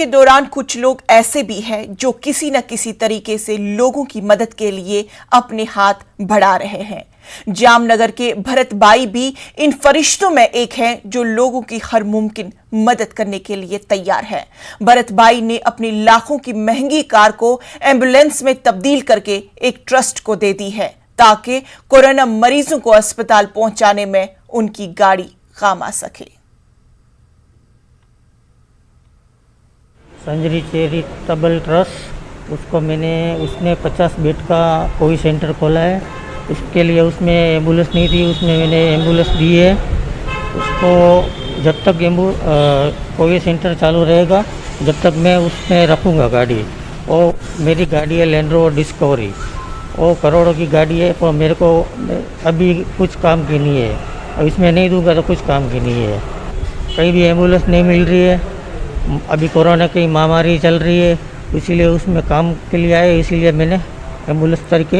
के दौरान कुछ लोग ऐसे भी हैं जो किसी न किसी तरीके से लोगों की मदद के लिए अपने हाथ बढ़ा रहे हैं। जामनगर के भरत बाई भी इन फरिश्तों में एक हैं जो लोगों की हर मुमकिन मदद करने के लिए तैयार है। भरत बाई ने अपनी लाखों की महंगी कार को एम्बुलेंस में तब्दील करके एक ट्रस्ट को दे दी है ताकि कोरोना मरीजों को अस्पताल पहुंचाने में उनकी गाड़ी काम आ सके। संजरी चैरिटेबल ट्रस्ट उसने 50 बेड का कोविड सेंटर खोला है। उसके लिए उसमें एम्बुलेंस नहीं थी, उसमें मैंने एम्बुलेंस दी है। उसको जब तक कोविड सेंटर चालू रहेगा जब तक मैं उसमें रखूँगा गाड़ी। और मेरी गाड़ी है लैंड रोवर डिस्कवरी, वो करोड़ों की गाड़ी है, पर मेरे को अभी कुछ काम की नहीं है। अब इसमें नहीं दूंगा तो कुछ काम की नहीं है। कहीं भी एम्बुलेंस नहीं मिल रही है, अभी कोरोना की महामारी चल रही है, इसीलिए उसमें काम के लिए आए, इसीलिए मैंने एम्बुलेंस करके